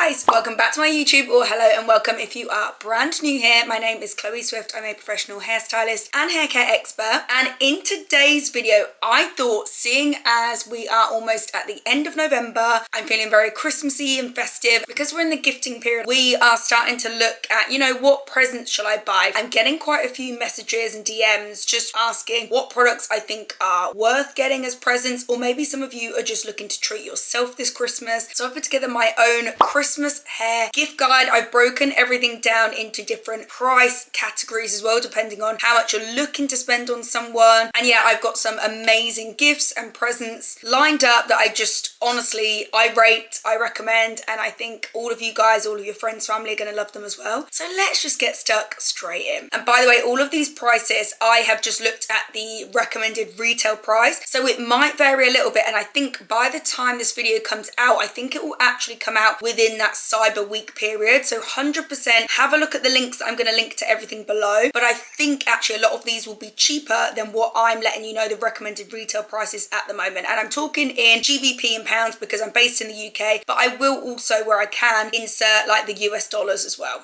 guys, welcome back to my YouTube, or hello and welcome if you are brand new here. My name is Chloe Swift. I'm a professional hairstylist and hair care expert, and in today's video I thought, seeing as we are almost at the end of November, I'm feeling very Christmassy and festive because we're in the gifting period. We are starting to look at, you know, what presents shall I buy. I'm getting quite a few messages and DMs just asking what products I think are worth getting as presents, or maybe some of you are just looking to treat yourself this Christmas. So I've put together my own Christmas hair gift guide. I've broken everything down into different price categories as well, depending on how much you're looking to spend on someone. And yeah, I've got some amazing gifts and presents lined up that I just honestly, I rate, I recommend, and I think all of you guys, all of your friends, family are going to love them as well. So let's just get stuck straight in. And by the way, all of these prices, I have just looked at the recommended retail price. So it might vary a little bit. And I think by the time this video comes out, I think it will actually come out within that Cyber Week period. So 100% have a look at the links. I'm going to link to everything below. But I think actually a lot of these will be cheaper than what I'm letting you know the recommended retail prices at the moment. And I'm talking in GBP and pounds because I'm based in the UK, but I will also, where I can, insert like the US dollars as well.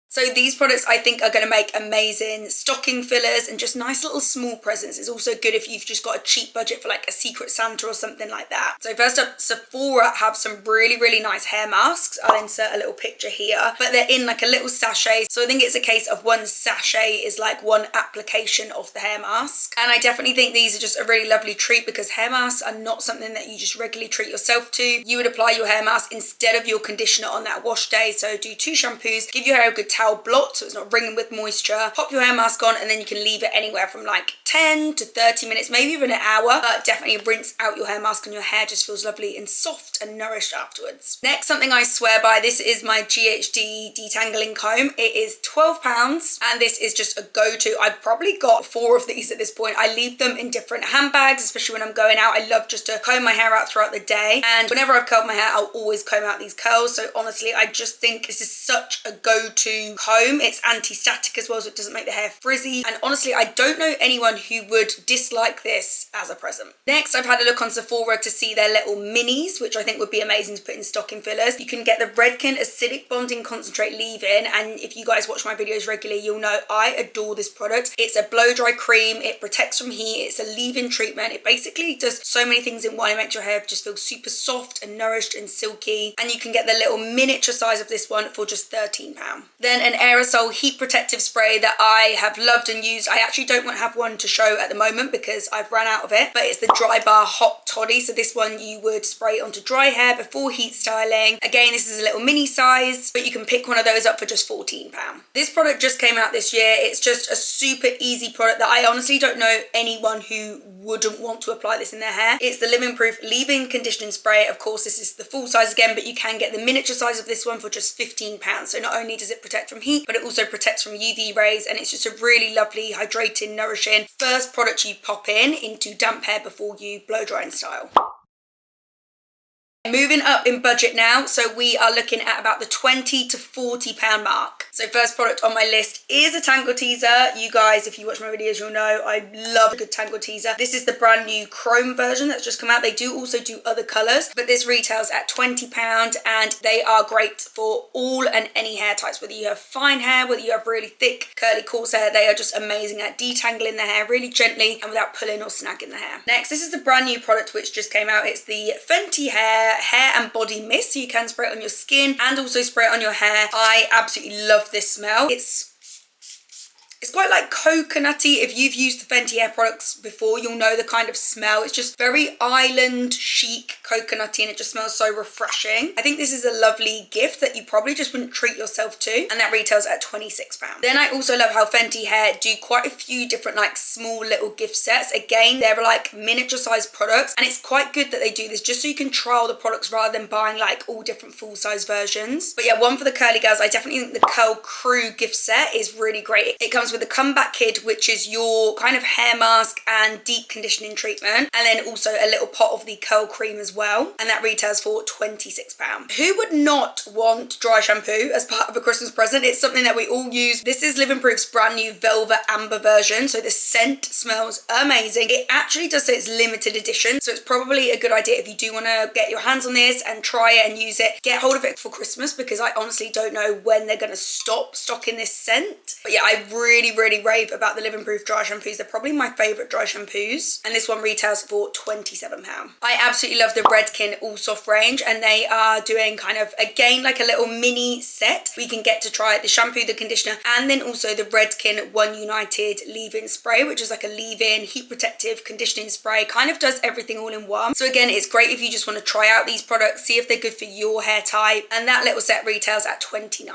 So these products I think are going to make amazing stocking fillers and just nice little small presents. It's also good if you've just got a cheap budget for like a Secret Santa or something like that. So first up, Sephora have some really nice hair masks. I'll insert a little picture here, but they're in like a little sachet. So I think it's a case of one sachet is like one application of the hair mask. And I definitely think these are just a really lovely treat because hair masks are not something that you just regularly treat yourself to. You would apply your hair mask instead of your conditioner on that wash day. So do 2 shampoos, give your hair a good towel blot so it's not wringing with moisture, pop your hair mask on, and then you can leave it anywhere from like 10 to 30 minutes, maybe even an hour, but definitely rinse out your hair mask and your hair just feels lovely and soft and nourished afterwards. Next, something I swear by, this is my GHD detangling comb. It is £12 and this is just a go-to. I've probably got 4 of these at this point. I leave them in different handbags, especially when I'm going out. I love just to comb my hair out throughout the day, and whenever I've curled my hair I'll always comb out these curls. So honestly, I just think this is such a go-to comb. It's anti-static as well, so it doesn't make the hair frizzy, and honestly I don't know anyone who would dislike this as a present. Next, I've had a look on Sephora to see their little minis, which I think would be amazing to put in stocking fillers. You can get the Redken Acidic Bonding Concentrate leave-in, and if you guys watch my videos regularly, you'll know I adore this product. It's a blow-dry cream, it protects from heat, it's a leave-in treatment. It basically does so many things in one. It makes your hair just feel super soft and nourished and silky, and you can get the little miniature size of this one for just £13. Then an aerosol heat protective spray that I have loved and used. I actually don't want to have one to show at the moment because I've run out of it, but it's the Dry Bar Hot Toddy. So this one you would spray onto dry hair before heat styling. Again, this is a little mini size, but you can pick one of those up for just £14. This product just came out this year. It's just a super easy product that I honestly don't know anyone who wouldn't want to apply this in their hair. It's the Living Proof Leave-In Conditioning Spray. Of course, this is the full size again, but you can get the miniature size of this one for just £15. So not only does it protect from heat, but it also protects from UV rays, and it's just a really lovely, hydrating, nourishing first product you pop in into damp hair before you blow dry and style. Moving up in budget now, so we are looking at about the £20 to £40 mark. So first product on my list is a Tangle Teezer. You guys, if you watch my videos, you'll know I love a good Tangle Teezer. This is the brand new chrome version that's just come out. They do also do other colours, but this retails at £20, and they are great for all and any hair types. Whether you have fine hair, whether you have really thick, curly, coarse hair, they are just amazing at detangling the hair really gently and without pulling or snagging the hair. Next, this is the brand new product which just came out. It's the Fenty hair and body mist, so you can spray it on your skin and also spray it on your hair. I absolutely love this smell. It's quite like coconutty. If you've used the Fenty hair products before, you'll know the kind of smell. It's just very island chic coconutty, and it just smells so refreshing. I think this is a lovely gift that you probably just wouldn't treat yourself to, and that retails at £26. Then I also love how Fenty hair do quite a few different like small little gift sets. Again, they're like miniature size products, and it's quite good that they do this just so you can trial the products rather than buying like all different full size versions. But yeah, one for the curly girls. I definitely think the Curl Crew gift set is really great. It comes comes with a comeback kit, which is your kind of hair mask and deep conditioning treatment, and then also a little pot of the curl cream as well, and that retails for £26. Who would not want dry shampoo as part of a Christmas present? It's something that we all use. This is Living Proof's brand new Velvet Amber version, so the scent smells amazing. It actually does say it's limited edition, so it's probably a good idea if you do want to get your hands on this and try it and use it, get hold of it for Christmas, because I honestly don't know when they're going to stop stocking this scent. But yeah, I really rave about the Living Proof dry shampoos. They're probably my favourite dry shampoos, and this one retails for £27. I absolutely love the Redken All Soft range, and they are doing kind of, again, like a little mini set. We can get to try the shampoo, the conditioner, and then also the Redken One United leave-in spray, which is like a leave-in heat protective conditioning spray, kind of does everything all in one. So again, it's great if you just want to try out these products, see if they're good for your hair type, and that little set retails at £29.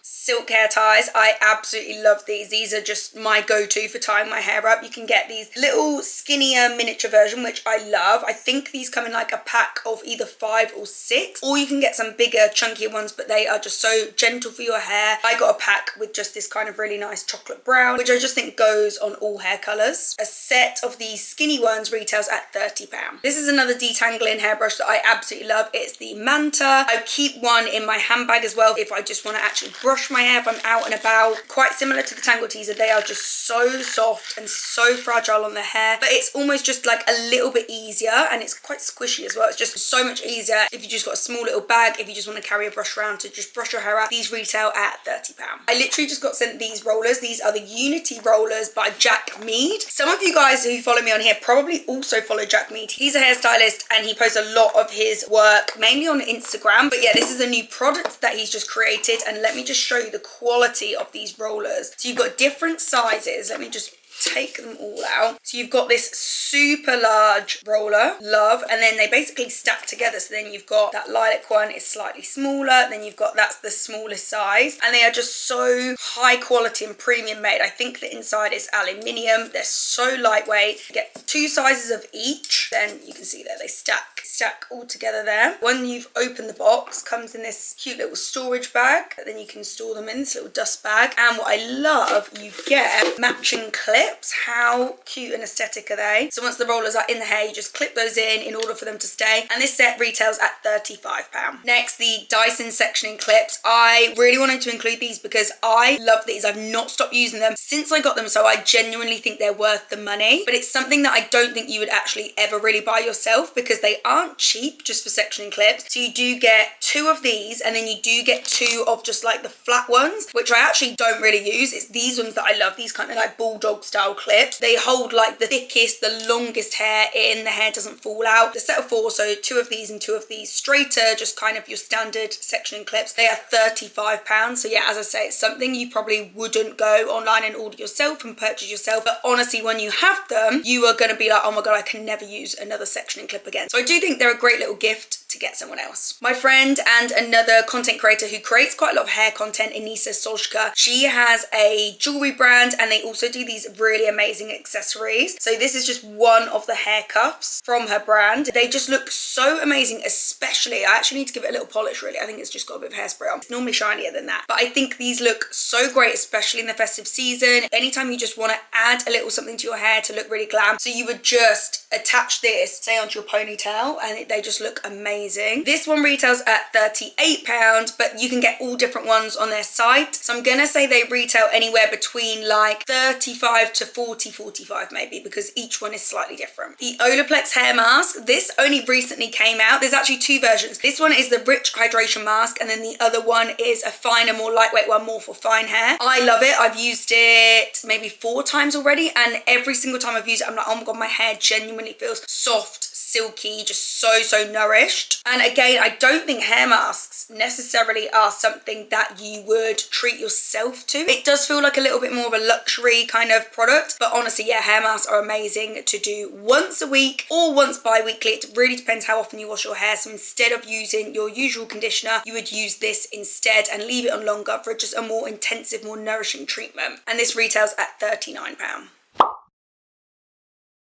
Silk hair ties, I absolutely love these. These are just my go-to for tying my hair up. You can get these little skinnier miniature version, which I love. I think these come in like a pack of either 5 or 6, or you can get some bigger chunkier ones, but they are just so gentle for your hair. I got a pack with just this kind of really nice chocolate brown, which I just think goes on all hair colours. A set of these skinny ones retails at £30. This is another detangling hairbrush that I absolutely love. It's the Manta. I keep one in my handbag as well if I just want to actually brush my hair if I'm out and about. Quite similar to the Tangle Teezer, they are just so soft and so fragile on the hair, but it's almost just like a little bit easier, and it's quite squishy as well. It's just so much easier if you just got a small little bag, if you just want to carry a brush around to just brush your hair out. These retail at £30. I literally just got sent these rollers. These are the Unity rollers by Jack Mead. Some of you guys who follow me on here probably also follow Jack Mead. He's a hairstylist and he posts a lot of his work mainly on Instagram, but yeah, this is a new product that he's just created, and let me just show you the quality of these rollers. So you've got different sizes. Let me just take them all out. So you've got this super large roller, love, and then they basically stack together. So then you've got that lilac one is slightly smaller, then you've got that's the smallest size, and they are just so high quality and premium made. I think the inside is aluminium. They're so lightweight. You get 2 sizes of each, then you can see there they stack all together there. When you've opened the box, comes in this cute little storage bag, then you can store them in this little dust bag. And what I love, you get matching clips. How cute and aesthetic are they? So once the rollers are in the hair, you just clip those in order for them to stay, and this set retails at £35. Next, the Dyson sectioning clips. I really wanted to include these because I love these. I've not stopped using them since I got them, so I genuinely think they're worth the money, but it's something that I don't think you would actually ever really buy yourself because they aren't cheap just for sectioning clips. So you do get 2 of these, and then you do get 2 of just like the flat ones, which I actually don't really use. It's these ones that I love, these kind of like bulldog style clips. They hold like the thickest, the longest hair in, the hair doesn't fall out. The set of 4, so 2 of these and 2 of these straighter, just kind of your standard sectioning clips. They are £35. So yeah, as I say, it's something you probably wouldn't go online and order yourself and purchase yourself, but honestly, when you have them, you are going to be like, oh my god, I can never use another sectioning clip again. So I do think they're a great little gift to get someone else. My friend and another content creator who creates quite a lot of hair content, Inisa Solskjaer, she has a jewelry brand, and they also do these really amazing accessories. So this is just one of the hair cuffs from her brand. They just look so amazing, especially, I actually need to give it a little polish really. I think it's just got a bit of hairspray on. It's normally shinier than that, but I think these look so great, especially in the festive season. Anytime you just want to add a little something to your hair to look really glam, so you would just attach this, say, onto your ponytail, and they just look amazing. This one retails at £38, but you can get all different ones on their site. So I'm gonna say they retail anywhere between like 35 to 45 maybe, because each one is slightly different. The Olaplex hair mask, this only recently came out. There's actually 2 versions. This one is the rich hydration mask, and then the other one is a finer, more lightweight one, more for fine hair. I love it. I've used it maybe 4 times already, and every single time I've used it, I'm like, oh my god, my hair genuinely feels soft, silky, just so nourished. And again, I don't think hair masks necessarily are something that you would treat yourself to. It does feel like a little bit more of a luxury kind of product, but honestly, yeah, hair masks are amazing to do once a week or once bi-weekly. It really depends how often you wash your hair. So instead of using your usual conditioner, you would use this instead and leave it on longer for just a more intensive, more nourishing treatment. And this retails at £39.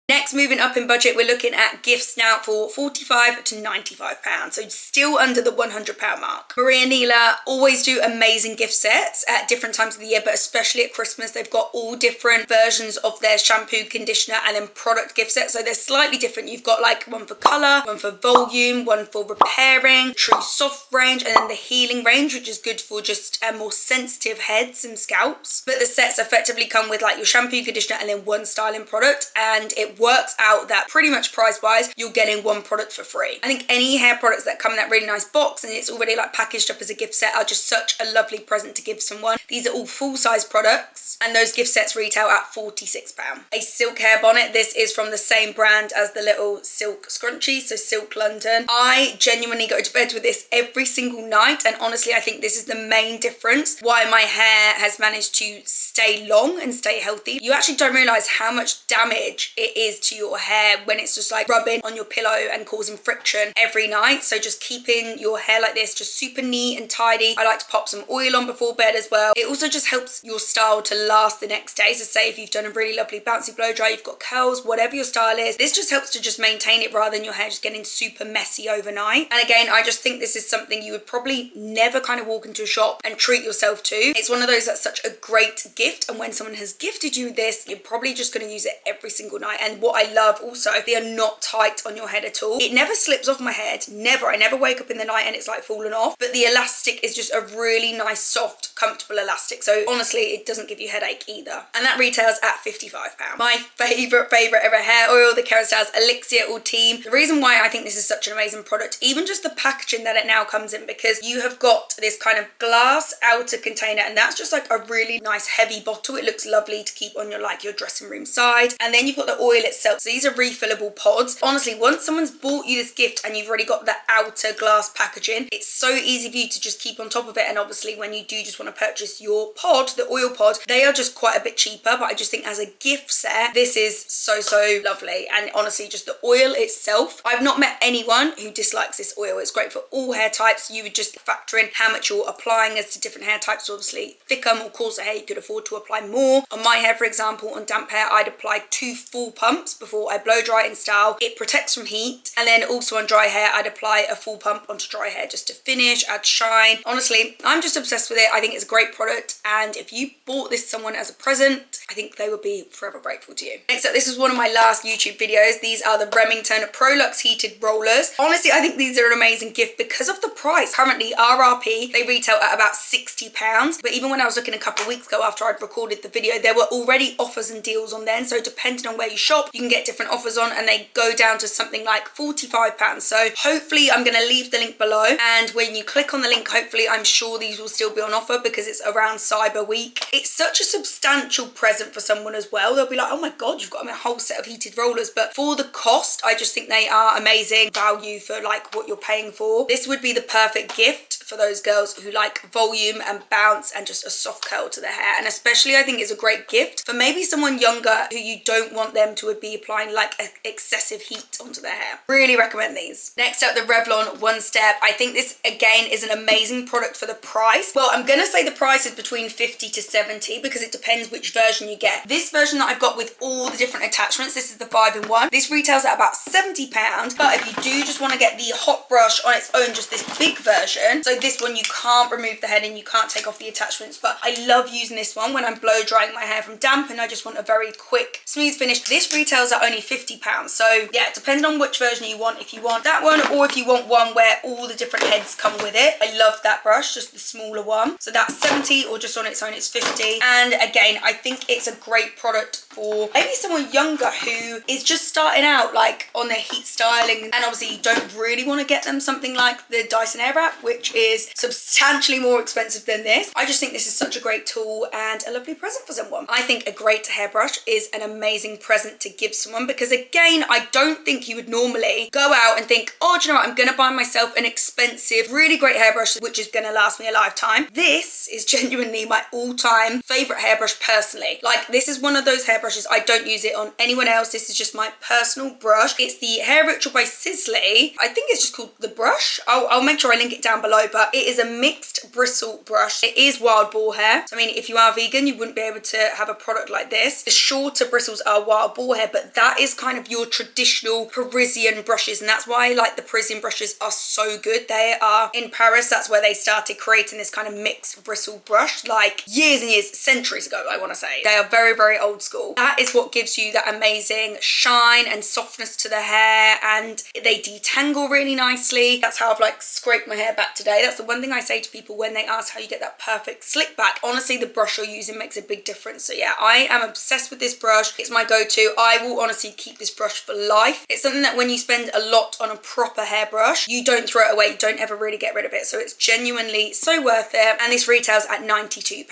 Next, moving up in budget, we're looking at gifts now for £45 to £95, so still under the £100 mark. Maria Neela always do amazing gift sets at different times of the year, but especially at Christmas, they've got all different versions of their shampoo, conditioner, and then product gift sets. So they're slightly different. You've got like one for colour, one for volume, one for repairing, true soft range, and then the healing range, which is good for just more sensitive heads and scalps. But the sets effectively come with like your shampoo, conditioner, and then one styling product, and it works out that pretty much price wise you're getting one product for free. I think any hair products that come in that really nice box and it's already like packaged up as a gift set are just such a lovely present to give someone. These are all full-size products and those gift sets retail at £46. A silk hair bonnet. This is from the same brand as the little silk scrunchie, so Silk London. I genuinely go to bed with this every single night, and honestly I think this is the main difference why my hair has managed to stay long and stay healthy. You actually don't realise how much damage it is to your hair when it's just like rubbing on your pillow and causing friction every night. So just keeping your hair like this, just super neat and tidy. I like to pop some oil on before bed as well. It also just helps your style to last the next day. So say if you've done a really lovely bouncy blow dry, you've got curls, whatever your style is, this just helps to just maintain it rather than your hair just getting super messy overnight. And again, I just think this is something you would probably never kind of walk into a shop and treat yourself to. It's one of those that's such a great gift, and when someone has gifted you this, you're probably just going to use it every single night. And what I love also, they are not tight on your head at all. It never slips off my head, never. I never wake up in the night and it's like falling off, but the elastic is just a really nice, soft, comfortable elastic. So honestly, it doesn't give you headache either. And that retails at £55. My favourite ever hair oil, the Kérastase Elixir All Team. The reason why I think this is such an amazing product, even just the packaging that it now comes in, because you have got this kind of glass outer container, and that's just like a really nice heavy bottle. It looks lovely to keep on your like your dressing room side. And then you've got the oil itself. So these are refillable pods. Honestly, once someone's bought you this gift and you've already got the outer glass packaging, it's so easy for you to just keep on top of it. And obviously when you do just want to purchase your pod, the oil pod, they are just quite a bit cheaper, but I just think as a gift set, this is so lovely. And honestly, just the oil itself, I've not met anyone who dislikes this oil. It's great for all hair types. You would just factor in how much you're applying as to different hair types. So obviously thicker, more coarser hair, you could afford to apply more. On my hair, for example, on damp hair, I'd apply 2 full pumps before I blow dry it in style. It protects from heat. And then also on dry hair, I'd apply a full pump onto dry hair just to finish, add shine. Honestly, I'm just obsessed with it. I think it's a great product, and if you bought this to someone as a present, I think they would be forever grateful to you. Next up, this is one of my last YouTube videos. These are the Remington Pro Luxe heated rollers. Honestly, I think these are an amazing gift because of the price. Currently, RRP, they retail at about £60, but even when I was looking a couple of weeks ago after I'd recorded the video, there were already offers and deals on then. So depending on where you shop, you can get different offers on, and they go down to something like £45. So hopefully I'm going to leave the link below, and when you click on the link, hopefully I'm sure these will still be on offer because it's around Cyber Week. It's such a substantial present for someone as well. They'll be like, oh my god, you've got a whole set of heated rollers, but for the cost, I just think they are amazing value for like what you're paying for. This would be the perfect gift for those girls who like volume and bounce and just a soft curl to their hair. And especially I think it's a great gift for maybe someone younger who you don't want them to be applying like excessive heat onto their hair. Really recommend these. Next up, the Revlon One Step. I think this again is an amazing product for the price. Well, I'm gonna say the price is between 50 to 70 because it depends which version you get. This version that I've got with all the different attachments, this is the 5-in-1. This retails at about £70, but if you do just want to get the hot brush on its own, just this big version, so this one you can't remove the head and you can't take off the attachments, but I love using this one when I'm blow drying my hair from damp and I just want a very quick smooth finish. This retails at only £50, so yeah, depending on which version you want, if you want that one or if you want one where all the different heads come with it. I love that brush, just the smaller one, so that's 70, or just on its own it's 50. And again, I think it's a great product for maybe someone younger who is just starting out like on their heat styling, and obviously you don't really want to get them something like the Dyson Airwrap, which is substantially more expensive than this. I just think this is such a great tool and a lovely present for someone. I think a great hairbrush is an amazing present to give someone because again, I don't think you would normally go out and think, oh, do you know what, I'm gonna buy myself an expensive, really great hairbrush which is gonna last me a lifetime. This is genuinely my all-time favorite hairbrush personally. Like, this is one of those hairbrushes, I don't use it on anyone else. This is just my personal brush. It's the Hair Ritual by Sisley. I think it's just called the brush. I'll make sure I link it down below, but but it is a mixed bristle brush. It is wild boar hair. So, I mean, if you are vegan, you wouldn't be able to have a product like this. The shorter bristles are wild boar hair, but that is kind of your traditional Parisian brushes, and that's why like the Parisian brushes are so good. They are in Paris. That's where they started creating this kind of mixed bristle brush, like years and years, centuries ago, I want to say. They are very, very old school. That is what gives you that amazing shine and softness to the hair, and they detangle really nicely. That's how I've like scraped my hair back today. That's the one thing I say to people when they ask how you get that perfect slick back. Honestly, the brush you're using makes a big difference. So yeah, I am obsessed with this brush. It's my go-to. I will honestly keep this brush for life. It's something that when you spend a lot on a proper hairbrush, you don't throw it away. You don't ever really get rid of it. So it's genuinely so worth it. And this retails at £92.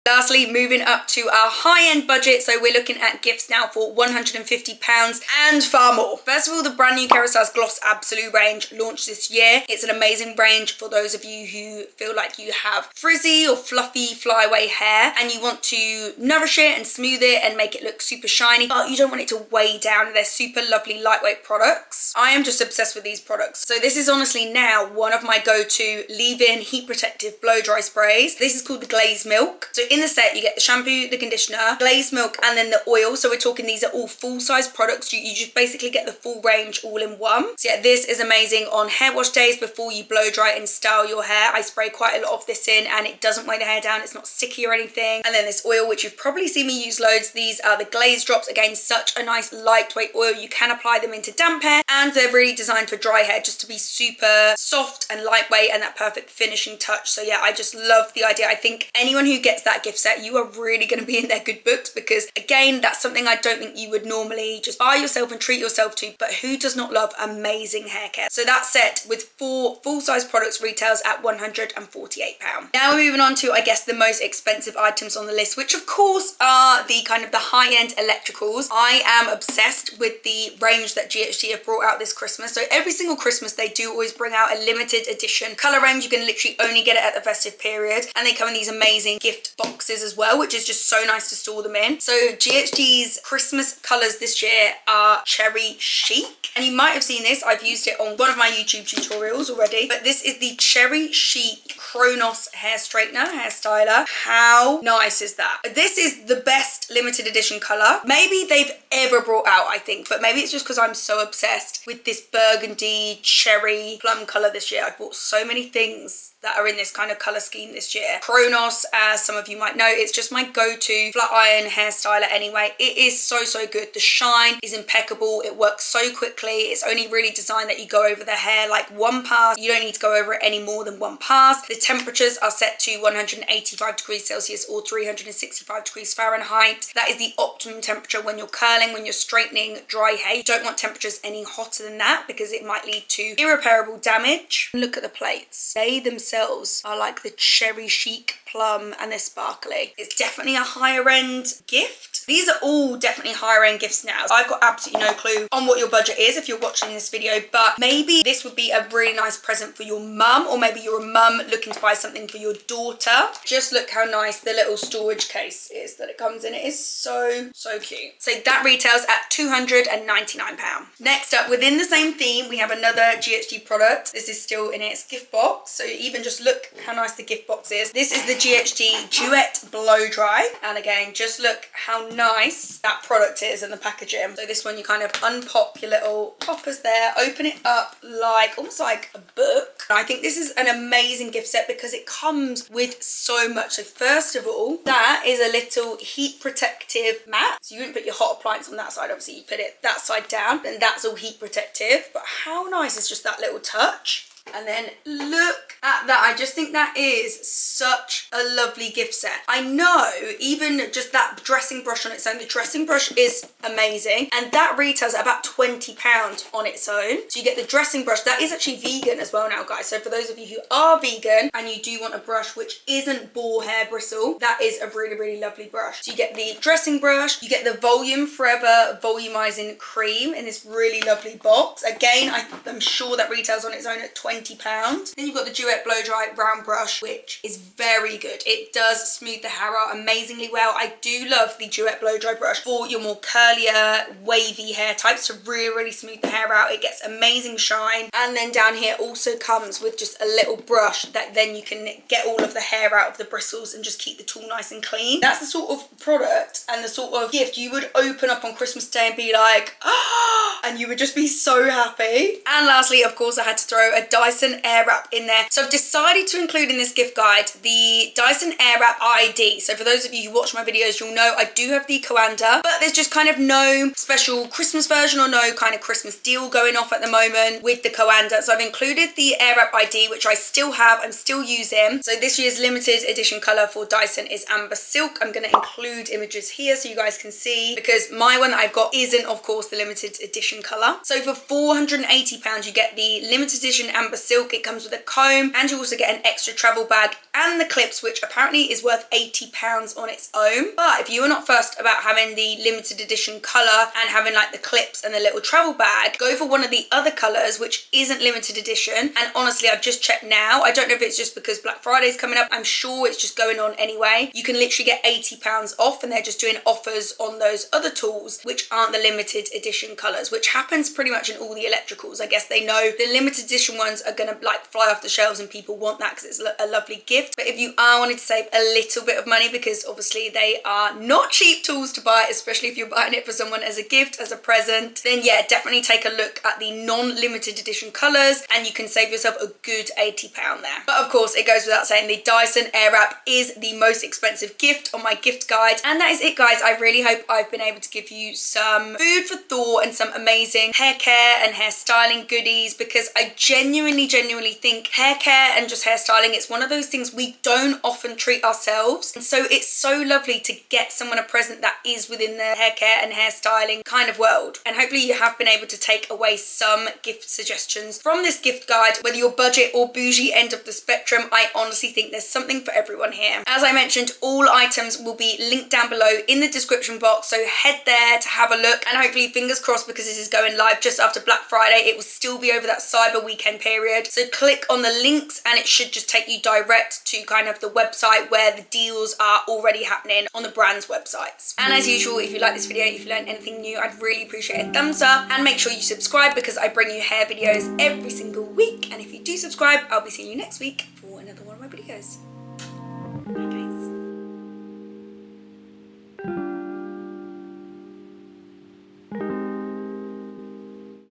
Lastly, moving up to our high-end budget, so we're looking at gifts now for £150 and far more. First of all, the brand new Kérastase Gloss Absolute range launched this year. It's an amazing range for those of you who feel like you have frizzy or fluffy flyaway hair and you want to nourish it and smooth it and make it look super shiny, but you don't want it to weigh down. They're super lovely, lightweight products. I am just obsessed with these products. So this is honestly now one of my go-to leave-in heat protective blow dry sprays. This is called the Glaze Milk. So in the set, you get the shampoo, the conditioner, glaze milk, and then the oil. So we're talking these are all full-size products. You just basically get the full range all in one. So yeah, this is amazing on hair wash days before you blow dry and style your hair. I spray quite a lot of this in and it doesn't weigh the hair down. It's not sticky or anything. And then this oil, which you've probably seen me use loads. These are the glaze drops. Again, such a nice lightweight oil. You can apply them into damp hair and they're really designed for dry hair just to be super soft and lightweight and that perfect finishing touch. So yeah, I just love the idea. I think anyone who gets that gift set, you are really going to be in their good books because again, that's something I don't think you would normally just buy yourself and treat yourself to, but who does not love amazing hair care? So that set with 4 full-size products retails at £148. Now we're moving on to, I guess, the most expensive items on the list, which of course are the kind of the high-end electricals. I am obsessed with the range that GHD have brought out this Christmas. So every single Christmas they do always bring out a limited edition colour range. You can literally only get it at the festive period, and they come in these amazing gift boxes as well, which is just so nice to store them in. So GHD's Christmas colours this year are Cherry Chic, and you might have seen this. I've used it on one of my YouTube tutorials already, but this is the Cherry Chic Kronos hair straightener, hair styler. How nice is that? This is the best limited edition colour maybe they've ever brought out, I think, but maybe it's just because I'm so obsessed with this burgundy cherry plum colour this year. I've bought so many things that are in this kind of colour scheme this year. Kronos, as some of you might know, it's just my go-to flat iron hair styler anyway. It is so, so good. The shine is impeccable. It works so quickly. It's only really designed that you go over the hair like one pass. You don't need to go over it any more than one pass. The temperatures are set to 185 degrees Celsius or 365 degrees Fahrenheit. That is the optimum temperature when you're curling, when you're straightening dry hair. You don't want temperatures any hotter than that because it might lead to irreparable damage. Look at the plates. They themselves are like the Cherry Chic plum and they're sparkly. It's definitely a higher end gift. These are all definitely higher end gifts now. I've got absolutely no clue on what your budget is if you're watching this video, but maybe this would be a really nice present for your mum, or maybe you're a mum looking to buy something for your daughter. Just look how nice the little storage case is that it comes in. It is so, so cute. So that retails at £299. Next up, within the same theme, we have another GHD product. This is still in its gift box. So even just look how nice the gift box is. This is the GHD Duet Blow Dry. And again, just look how nice that product is in the packaging. So this one, you kind of unpop your little poppers there, open it up like almost like a book. And I think this is an amazing gift set because it comes with so much. So first of all, that is a little heat protective mat. So you wouldn't put your hot appliance on that side, obviously you put it that side down, and that's all heat protective. But how nice is just that little touch? And then look at that. I just think that is such a lovely gift set. I know even just that dressing brush on its own, the dressing brush is amazing, and that retails at about £20 on its own. So you get the dressing brush that is actually vegan as well now, guys. So for those of you who are vegan and you do want a brush which isn't boar hair bristle, that is a really, really lovely brush. So you get the dressing brush, you get the Volume Forever volumizing cream in this really lovely box. Again, I'm sure that retails on its own at £20. £20. Then you've got the Duet Blow Dry Round Brush, which is very good. It does smooth the hair out amazingly well. I do love the Duet Blow Dry Brush for your more curlier, wavy hair types to really smooth the hair out. It gets amazing shine. And then down here also comes with just a little brush that then you can get all of the hair out of the bristles and just keep the tool nice and clean. That's the sort of product and the sort of gift you would open up on Christmas Day and be like, ah, and you would just be so happy. And lastly, of course, I had to throw a Dyson Airwrap in there. So I've decided to include in this gift guide the Dyson Airwrap ID. So for those of you who watch my videos, you'll know I do have the Coanda, but there's just kind of no special Christmas version or no kind of Christmas deal going off at the moment with the Coanda. So I've included the Airwrap ID, which I still have, I'm still using. So this year's limited edition colour for Dyson is Amber Silk. I'm going to include images here so you guys can see, because my one that I've got isn't, of course, the limited edition colour. So for £480, you get the limited edition Amber Silk. It comes with a comb, and you also get an extra travel bag and the clips, which apparently is worth £80 on its own. But if you are not fussed about having the limited edition colour and having like the clips and the little travel bag, go for one of the other colours, which isn't limited edition. And honestly, I've just checked now. I don't know if it's just because Black Friday's coming up. I'm sure it's just going on anyway. You can literally get £80 off, and they're just doing offers on those other tools, which aren't the limited edition colours, which happens pretty much in all the electricals. I guess they know the limited edition ones are going to like fly off the shelves and people want that because it's a lovely gift. But if you are wanting to save a little bit of money, because obviously they are not cheap tools to buy, especially if you're buying it for someone as a gift, as a present, then yeah, definitely take a look at the non-limited edition colours and you can save yourself a good £80 there. But of course, it goes without saying, the Dyson Airwrap is the most expensive gift on my gift guide. And that is it, guys. I really hope I've been able to give you some food for thought and some amazing hair care and hair styling goodies, because I genuinely think hair care and just hairstyling, it's one of those things we don't often treat ourselves. And so it's so lovely to get someone a present that is within the hair care and hairstyling kind of world. And hopefully you have been able to take away some gift suggestions from this gift guide. Whether you're budget or bougie end of the spectrum, I honestly think there's something for everyone here. As I mentioned, all items will be linked down below in the description box, so head there to have a look. And hopefully, fingers crossed, because this is going live just after Black Friday, it will still be over that Cyber Weekend period. So click on the links and it should just take you direct to kind of the website where the deals are already happening on the brand's websites. And as usual, if you like this video, if you learned anything new, I'd really appreciate a thumbs up, and make sure you subscribe because I bring you hair videos every single week. And if you do subscribe, I'll be seeing you next week for another one of my videos.